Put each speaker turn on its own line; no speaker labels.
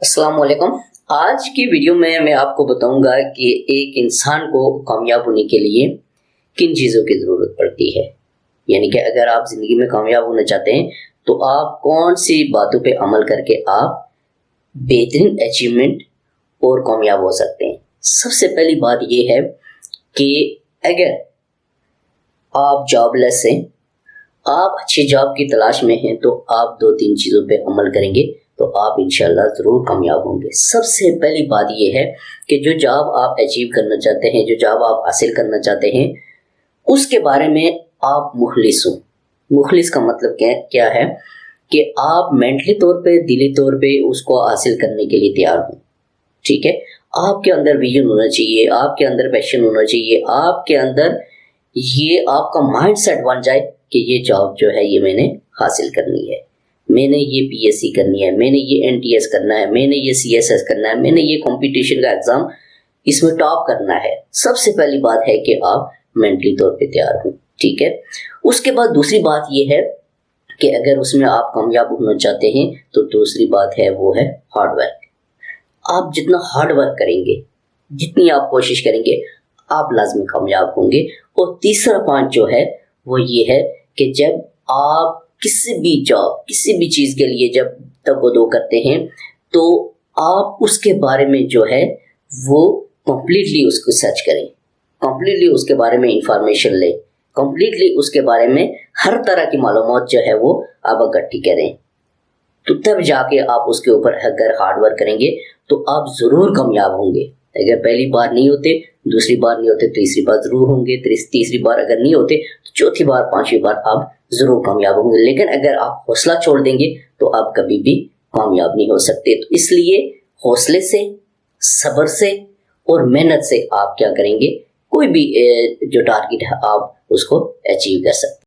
अस्सलाम वालेकुम। आज की वीडियो में मैं आपको बताऊंगा कि एक इंसान को कामयाब होने के लिए किन चीज़ों की ज़रूरत पड़ती है। यानी कि अगर आप ज़िंदगी में कामयाब होना चाहते हैं तो आप कौन सी बातों पे अमल करके आप बेहतरीन अचीवमेंट और कामयाब हो सकते हैं। सबसे पहली बात यह है कि अगर आप जॉबलेस हैं, आप अच्छी जॉब की तलाश में हैं, तो आप दो तीन चीज़ों पे अमल करेंगे तो आप इंशाल्लाह ज़रूर कामयाब होंगे। सबसे पहली बात यह है कि जो जॉब आप अचीव करना चाहते हैं, जो जॉब आप हासिल करना चाहते हैं, उसके बारे में आप मुखलिस हो। मुखलिस का मतलब क्या है कि आप मेंटली तौर पे, दिली तौर पे उसको हासिल करने के लिए तैयार हो। ठीक है, आपके अंदर विजन होना चाहिए, आपके अंदर पैशन होना चाहिए, आपके अंदर ये आपका माइंड सेट बन जाए कि ये जॉब जो है ये मैंने हासिल करनी है, मैंने ये पीएससी करनी है, मैंने ये एनटीएस करना है, मैंने ये सीएसएस करना है, मैंने ये कंपटीशन का एग्जाम इसमें टॉप करना है। सबसे पहली बात है कि आप मेंटली तौर पे तैयार हो। ठीक है, उसके बाद दूसरी बात ये है कि अगर उसमें आप कामयाब होना चाहते हैं तो दूसरी बात है वो है हार्ड वर्क। आप जितना हार्ड वर्क करेंगे, जितनी आप कोशिश करेंगे, आप लाजमी कामयाब होंगे। और तीसरा पॉइंट जो है वो ये है कि जब आप किसी भी जॉब, किसी भी चीज़ के लिए जब तवज्जो करते हैं तो आप उसके बारे में जो है वो कम्प्लीटली उसको सर्च करें, कम्प्लीटली उसके बारे में इंफॉर्मेशन लें, कम्प्लीटली उसके बारे में हर तरह की मालूमात जो है वो आप इकट्ठी करें। तो तब जाके आप उसके ऊपर अगर हार्ड वर्क करेंगे तो आप ज़रूर कामयाब होंगे। अगर पहली बार नहीं होते, दूसरी बार नहीं होते, तीसरी बार ज़रूर होंगे, तीसरी बार अगर नहीं होते तो चौथी बार, पांचवी बार आप ज़रूर कामयाब होंगे। लेकिन अगर आप हौसला छोड़ देंगे तो आप कभी भी कामयाब नहीं हो सकते। तो इसलिए हौसले से, सब्र से और मेहनत से आप क्या करेंगे, कोई भी जो टारगेट है आप उसको अचीव कर सकते हैं।